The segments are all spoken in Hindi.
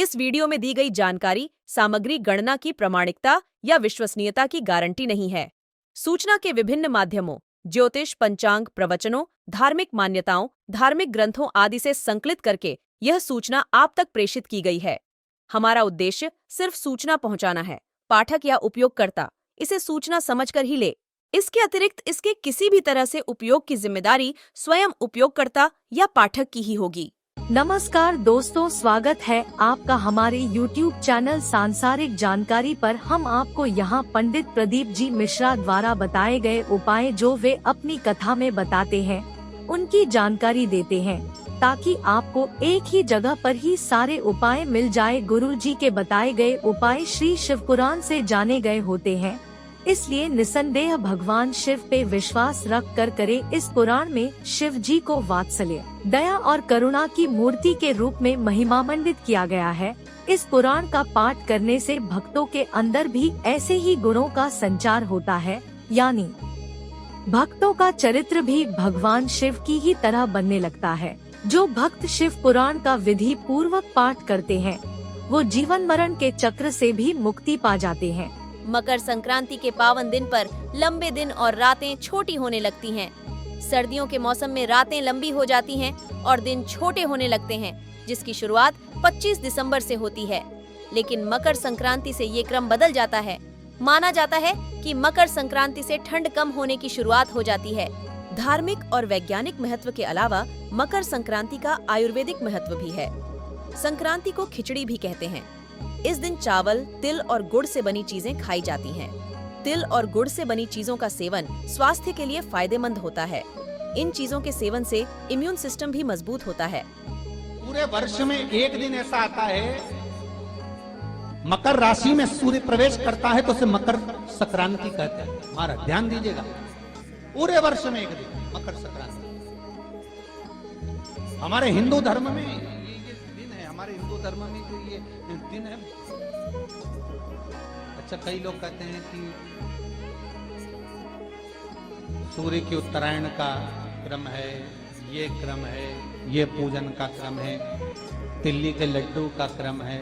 इस वीडियो में दी गई जानकारी सामग्री गणना की प्रामाणिकता या विश्वसनीयता की गारंटी नहीं है। सूचना के विभिन्न माध्यमों, ज्योतिष, पंचांग, प्रवचनों, धार्मिक मान्यताओं, धार्मिक ग्रंथों आदि से संकलित करके यह सूचना आप तक प्रेषित की गई है। हमारा उद्देश्य सिर्फ सूचना पहुंचाना है। पाठक या उपयोगकर्ता इसे सूचना समझकर ही ले। इसके अतिरिक्त इसके किसी भी तरह से उपयोग की जिम्मेदारी स्वयं उपयोगकर्ता या पाठक की ही होगी। नमस्कार दोस्तों, स्वागत है आपका हमारे YouTube चैनल सांसारिक जानकारी पर। हम आपको यहाँ पंडित प्रदीप जी मिश्रा द्वारा बताए गए उपाय जो वे अपनी कथा में बताते हैं, उनकी जानकारी देते हैं ताकि आपको एक ही जगह पर ही सारे उपाय मिल जाए। गुरु जी के बताए गए उपाय श्री शिव पुराण से जाने गए होते हैं, इसलिए निसंदेह भगवान शिव पे विश्वास रख कर करे। इस पुराण में शिव जी को वात्सल्य, दया और करुणा की मूर्ति के रूप में महिमामंडित किया गया है। इस पुराण का पाठ करने से भक्तों के अंदर भी ऐसे ही गुणों का संचार होता है, यानी भक्तों का चरित्र भी भगवान शिव की ही तरह बनने लगता है। जो भक्त शिव पुराण का विधि पूर्वक पाठ करते हैं, वो जीवन मरण के चक्र से भी मुक्ति पा जाते हैं। मकर संक्रांति के पावन दिन पर लंबे दिन और रातें छोटी होने लगती हैं। सर्दियों के मौसम में रातें लंबी हो जाती हैं और दिन छोटे होने लगते हैं, जिसकी शुरुआत 25 दिसंबर से होती है। लेकिन मकर संक्रांति से ये क्रम बदल जाता है। माना जाता है कि मकर संक्रांति से ठंड कम होने की शुरुआत हो जाती है। धार्मिक और वैज्ञानिक महत्व के अलावा मकर संक्रांति का आयुर्वेदिक महत्व भी है। संक्रांति को खिचड़ी भी कहते हैं। इस दिन चावल, तिल और गुड़ से बनी चीजें खाई जाती हैं। तिल और गुड़ से बनी चीजों का सेवन स्वास्थ्य के लिए फायदेमंद होता है। इन चीजों के सेवन से इम्यून सिस्टम भी मजबूत होता है। पूरे वर्ष में एक दिन ऐसा आता है, मकर राशि में सूर्य प्रवेश करता है, तो उसे मकर संक्रांति कहते हैं। हमारा ध्यान दीजिएगा, पूरे वर्ष में एक दिन मकर संक्रांति। हमारे हिंदू धर्म में ये दिन है, हमारे हिंदू धर्म में तो ये दिन है। अच्छा, कई लोग कहते हैं कि सूर्य की उत्तरायण का क्रम है, ये क्रम है, ये पूजन का क्रम है, तिल्ली के लड्डू का क्रम है,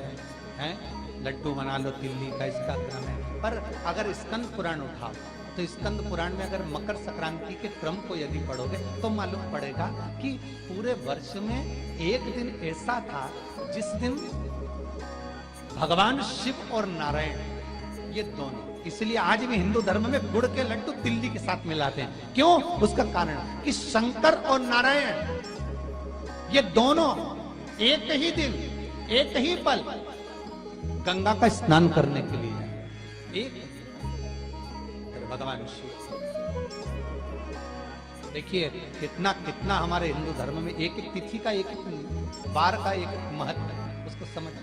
लड्डू बना लो तिल्ली का, इसका क्रम है। पर अगर स्कंद पुराण उठाओ तो स्कंद पुराण में अगर मकर संक्रांति के क्रम को यदि पढ़ोगे तो मालूम पड़ेगा कि पूरे वर्ष में एक दिन ऐसा था जिस दिन भगवान शिव और नारायण ये दोनों, इसलिए आज भी हिंदू धर्म में गुड़ के लड्डू तिल्ली के साथ मिलाते हैं। क्यों? उसका कारण कि शंकर और नारायण ये दोनों एक ही दिन, एक ही पल गंगा का स्नान करने के लिए एक भगवान शिव। देखिए कितना कितना हमारे हिंदू धर्म में एक एक तिथि का, एक एक बार का एक एक महत्व है, उसको समझ।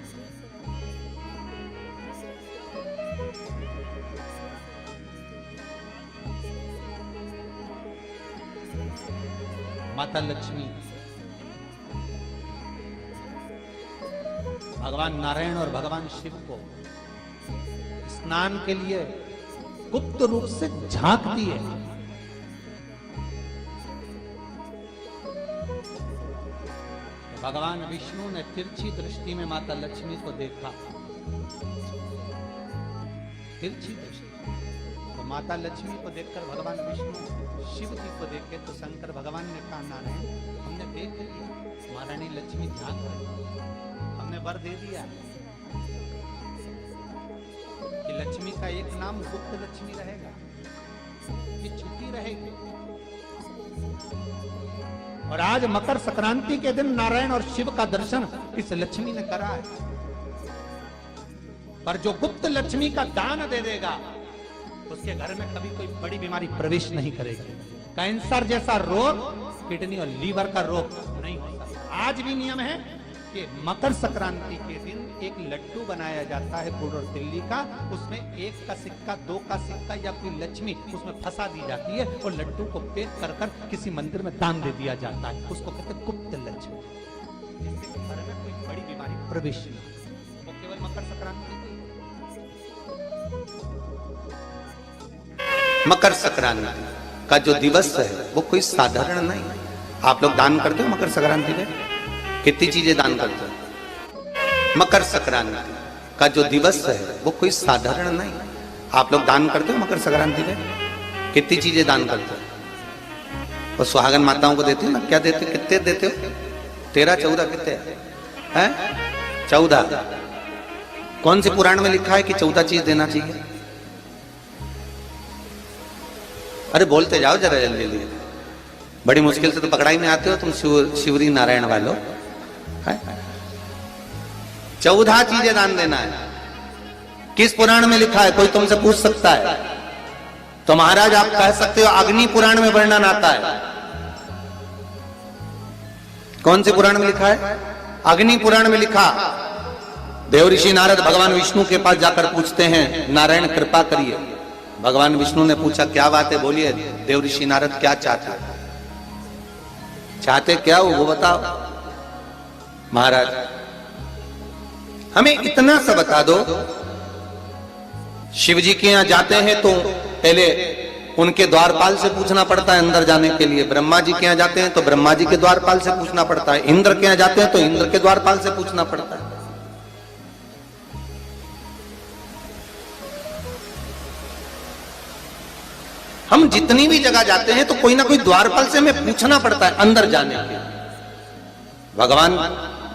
माता लक्ष्मी, भगवान नारायण और भगवान शिव को स्नान के लिए गुप्त रूप से झांकती है। भगवान विष्णु ने तिरछी दृष्टि में माता लक्ष्मी को देखा, तिरछी दृष्टि। तो माता लक्ष्मी को देखकर भगवान विष्णु शिव जी को देखे तो शंकर भगवान ने कहा, नारायण हमने देख लिया, महारानी लक्ष्मी झांक रही, हमने वर दे दिया कि लक्ष्मी का एक नाम गुप्त लक्ष्मी रहेगा, ये छुपी रहेगी। और आज मकर संक्रांति के दिन नारायण और शिव का दर्शन इस लक्ष्मी ने करा है। पर जो गुप्त लक्ष्मी का दान दे देगा उसके घर में कभी कोई बड़ी बीमारी प्रवेश नहीं करेगी। कैंसर जैसा रोग, किडनी और लीवर का रोग नहीं हो सकता। आज भी नियम है कि मकर संक्रांति के दिन एक लड्डू बनाया जाता है गुड़ और तिल्ली का, उसमें एक का सिक्का, दो का सिक्का या कोई लक्ष्मी उसमें फंसा दी जाती है और लड्डू को पैक कर कर किसी मंदिर में दान दे दिया जाता है। उसको कहते हैं गुप्त लक्ष्मी, जिससे घर में कोई बड़ी बीमारी प्रवेश नहीं। वो केवल मकर संक्रांति। मकर संक्रांति का जो दिवस है वो कोई साधारण नहीं। आप लोग दान करते हो मकर संक्रांति में? कितनी चीजें दान करते हो? मकर संक्रांति का जो दिवस है वो कोई साधारण नहीं। आप लोग दान करते हो मकर संक्रांति में? कितनी चीजें दान करते हो? और सुहागन माताओं को देते हो ना? क्या देते, कितने देते हो? 13 14 कितने हैं? 14। कौन से पुराण में लिखा है कि 14 चीज देना चाहिए? अरे बोलते जाओ जरा जल्दी जल्दी, बड़ी मुश्किल से तो पकड़ाई में आते हो तुम शिवरी नारायण वालों। 14 चीजें दान देना है। किस पुराण में लिखा है? कोई तुमसे पूछ सकता है तो महाराज आप कह सकते हो अग्नि पुराण में वर्णन आता है। कौन से पुराण में लिखा है? अग्नि पुराण में लिखा। देवऋषि नारद भगवान विष्णु के पास जाकर पूछते हैं, नारायण कृपा करिए। भगवान विष्णु ने पूछा क्या बात है, बोलिए देवऋषि नारद क्या चाहते क्या हो वो बताओ। महाराज हमें इतना सा बता दो, शिव जी के यहां जाते हैं तो पहले उनके द्वारपाल से पूछना पड़ता है अंदर जाने के लिए। ब्रह्मा जी के यहां जाते हैं तो ब्रह्मा जी के द्वारपाल से पूछना पड़ता है। इंद्र के यहां जाते हैं तो इंद्र के द्वारपाल से पूछना पड़ता है। हम जितनी भी जगह जाते हैं तो कोई ना कोई द्वारपाल से हमें पूछना पड़ता है अंदर जाने के लिए। भगवान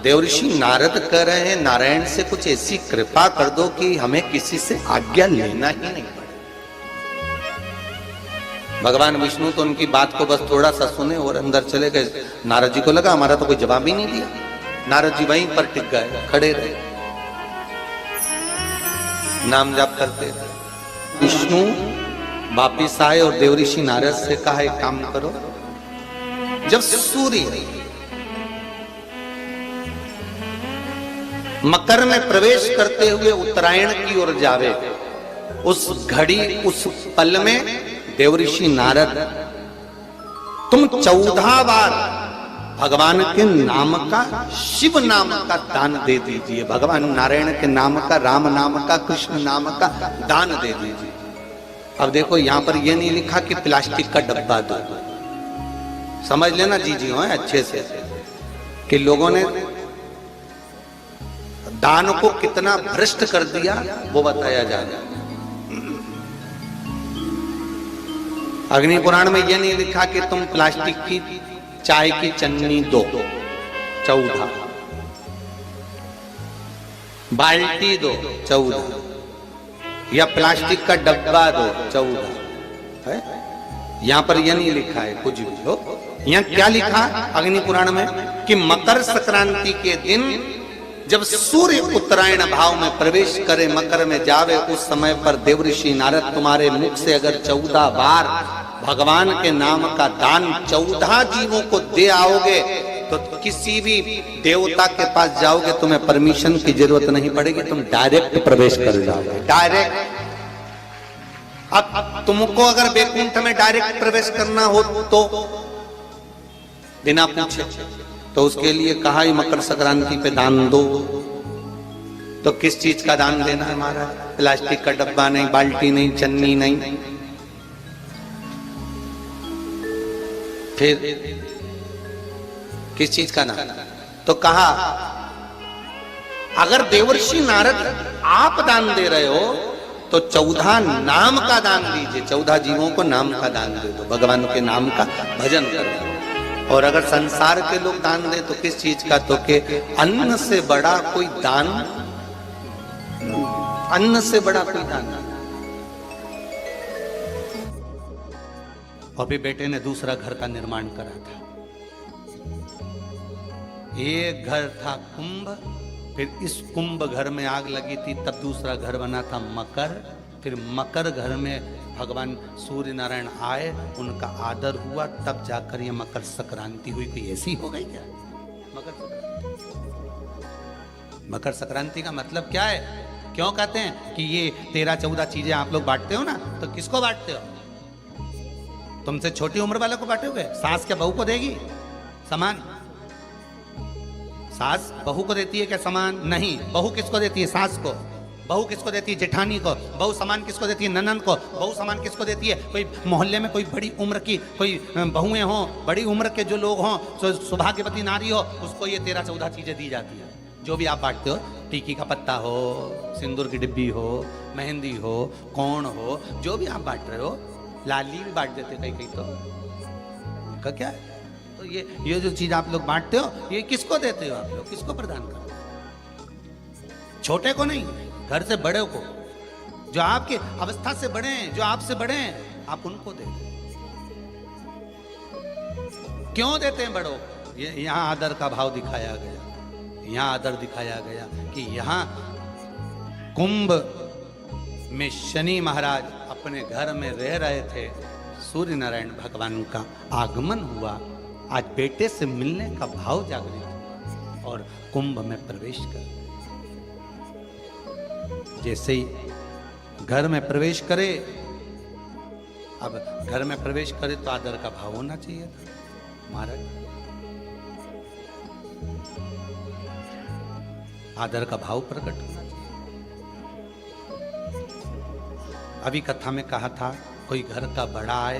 देवऋषि नारद कह रहे हैं नारायण से कुछ ऐसी कृपा कर दो कि हमें किसी से आज्ञा लेना ही नहीं पड़े। भगवान विष्णु तो उनकी बात को बस थोड़ा सा सुने और अंदर चले गए। नारद जी को लगा हमारा तो कोई जवाब ही नहीं दिया। नारद जी वहीं पर टिक गए, खड़े रहे, नाम जाप करते। विष्णु वापिस आए और देवऋषि नारद से कहा एक काम करो, जब सूर्य मकर में प्रवेश करते हुए उत्तरायण की ओर जावे, उस घड़ी उस पल में देवऋषि नारद तुम 14 बार भगवान के नाम का, शिव नाम का दान दे दीजिए। भगवान नारायण के नाम का, राम नाम का, कृष्ण नाम का दान दे दीजिए। अब देखो यहां पर यह नहीं लिखा कि प्लास्टिक का डब्बा दो। समझ लेना जी हो अच्छे से कि लोगों ने दान को कितना भ्रष्ट कर दिया वो बताया जाएगा। अग्नि पुराण में यह नहीं लिखा कि तुम प्लास्टिक की चाय की चन्नी दो 14, बाल्टी दो 14, या प्लास्टिक का डब्बा दो 14 है। यहां पर यह नहीं लिखा है कुछ भी हो। यहां क्या लिखा अग्नि पुराण में कि मकर संक्रांति के दिन जब सूर्य उत्तरायण भाव में प्रवेश करे, मकर में जावे, उस समय पर देवऋषि नारद तुम्हारे मुख से अगर 14 बार भगवान के नाम का दान 14 जीवों को दे आओगे तो किसी भी देवता के पास जाओगे तुम्हें परमिशन की जरूरत नहीं पड़ेगी, तुम डायरेक्ट प्रवेश कर जाओगे। डायरेक्ट। अब तुमको अगर बैकुंठ में डायरेक्ट प्रवेश करना हो तो बिना पूछे, तो उसके लिए कहा ही मकर संक्रांति पे दान दो। तो किस चीज का दान देना है हमारा? प्लास्टिक का डब्बा नहीं, बाल्टी नहीं, चन्नी नहीं। फिर किस चीज का दान? तो कहा अगर देवर्षि नारद आप दान दे रहे हो तो 14 नाम का दान दीजिए। 14 जीवों को नाम का दान दे दो, भगवान के नाम का भजन करो। और अगर संसार के लोग दान दे तो किस चीज का? तो के अन्न से बड़ा कोई दान, अन्न से बड़ा कोई दान। और भी बेटे ने दूसरा घर का निर्माण करा था। एक घर था कुंभ, फिर इस कुंभ घर में आग लगी थी, तब दूसरा घर बना था मकर। फिर मकर घर में भगवान सूर्य नारायण आए, उनका आदर हुआ, तब जाकर ये मकर संक्रांति हुई। कोई ऐसी हो गई क्या मकर संक्रांति का मतलब क्या है? क्यों कहते हैं कि ये 13-14 चीजें आप लोग बांटते हो ना, तो किसको बांटते हो? तुमसे छोटी उम्र वालों को बांटोगे? सास क्या बहू को देगी सामान? सास बहू को देती है क्या सामान? नहीं। बहू किसको देती है? सास को। बहू किसको देती है? जेठानी को। बहू सामान किसको देती है? ननद को। बहू सामान किसको देती है? कोई मोहल्ले में कोई बड़ी उम्र की कोई बहुएं हों, बड़ी उम्र के जो लोग हों, सौभाग्यवती नारी हो, उसको ये 13-14 चीजें दी जाती है। जो भी आप बांटते हो, टीकी का पत्ता हो, सिंदूर की डिब्बी हो, मेहंदी हो, कौन हो, जो भी आप बांट रहे हो, लाली भी बांट देते कहीं कहीं, तो उनका क्या है? तो ये जो चीज आप लोग बांटते हो, ये किसको देते हो आप लोग, किसको प्रदान करते हो? छोटे को नहीं, घर से बड़े को, जो आपके अवस्था से बड़े हैं, जो आपसे बड़े हैं, आप उनको देते। क्यों देते हैं बड़ों को? ये यहां आदर का भाव दिखाया गया, यहां आदर दिखाया गया कि यहां कुंभ में शनि महाराज अपने घर में रह रहे थे, सूर्य नारायण भगवान का आगमन हुआ, आज बेटे से मिलने का भाव जागृत हुआ और कुंभ में प्रवेश कर, जैसे ही घर में प्रवेश करे, अब घर में प्रवेश करे तो आदर का भाव होना चाहिए था महाराज, आदर का भाव प्रकट होना चाहिए। अभी कथा में कहा था, कोई घर का बड़ा आए,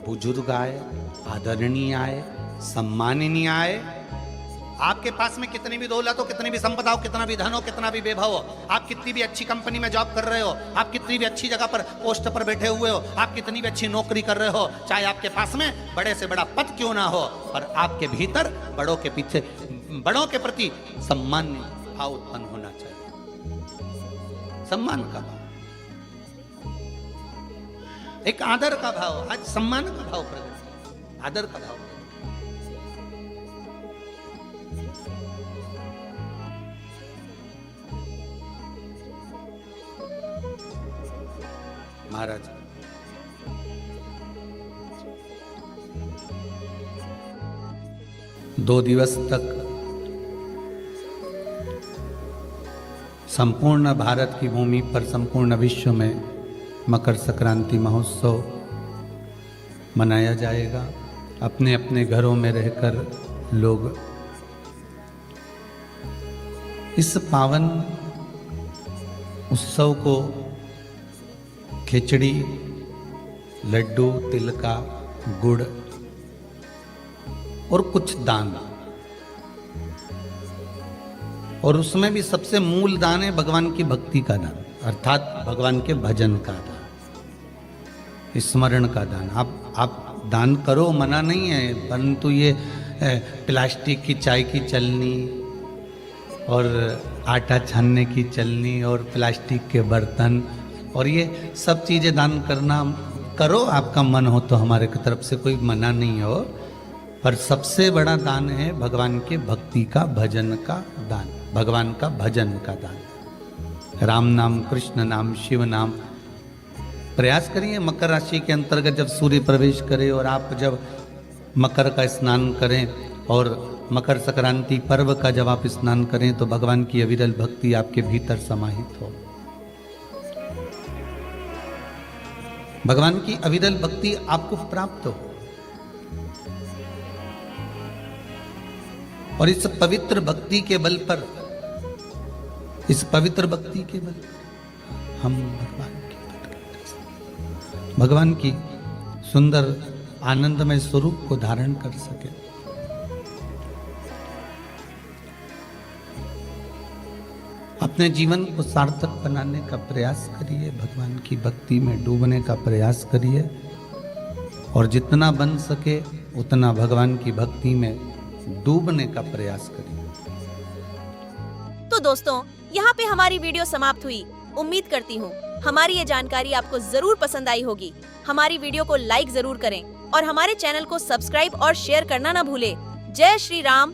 बुजुर्ग आए, आदरणीय आए, सम्माननीय आए, आपके पास में कितनी भी दौलत हो, कितनी भी संपदा हो, कितना भी धन हो, कितना भी वैभव हो, आप कितनी भी अच्छी कंपनी में जॉब कर रहे हो, आप कितनी भी अच्छी जगह पर पोस्ट पर बैठे हुए हो, आप कितनी भी अच्छी नौकरी कर रहे हो, चाहे आपके पास में बड़े से बड़ा पद क्यों ना हो, पर आपके भीतर बड़ों के पीछे, बड़ों के प्रति सम्मान भाव उत्पन्न होना चाहिए, सम्मान का भाव, एक आदर का भाव। आज सम्मान का भाव प्रकट, आदर का भाव। महाराज दो दिवस तक संपूर्ण भारत की भूमि पर, संपूर्ण विश्व में मकर संक्रांति महोत्सव मनाया जाएगा। अपने अपने घरों में रहकर लोग इस पावन उत्सव को खिचड़ी, लड्डू, तिल का गुड़ और कुछ दान, और उसमें भी सबसे मूल दान है भगवान की भक्ति का दान, अर्थात भगवान के भजन का दान, स्मरण का दान। आप दान करो, मना नहीं है, परंतु ये प्लास्टिक की चाय की चलनी और आटा छानने की चलनी और प्लास्टिक के बर्तन और ये सब चीज़ें दान करना करो, आपका मन हो तो, हमारे की तरफ से कोई मना नहीं हो, पर सबसे बड़ा दान है भगवान के भक्ति का, भजन का दान, भगवान का भजन का दान। राम नाम, कृष्ण नाम, शिव नाम। प्रयास करिए मकर राशि के अंतर्गत जब सूर्य प्रवेश करे और आप जब मकर का स्नान करें और मकर संक्रांति पर्व का जब आप स्नान करें तो भगवान की अविरल भक्ति आपके भीतर समाहित हो, भगवान की अविरल भक्ति आपको प्राप्त हो, और इस पवित्र भक्ति के बल पर, इस पवित्र भक्ति के बल हम भगवान की सुंदर आनंदमय स्वरूप को धारण कर सके। अपने जीवन को सार्थक बनाने का प्रयास करिए, भगवान की भक्ति में डूबने का प्रयास करिए, और जितना बन सके उतना भगवान की भक्ति में डूबने का प्रयास करिए। तो दोस्तों, यहाँ पे हमारी वीडियो समाप्त हुई। उम्मीद करती हूँ हमारी ये जानकारी आपको जरूर पसंद आई होगी। हमारी वीडियो को लाइक जरूर करें और हमारे चैनल को सब्सक्राइब और शेयर करना ना भूलें। जय श्री राम,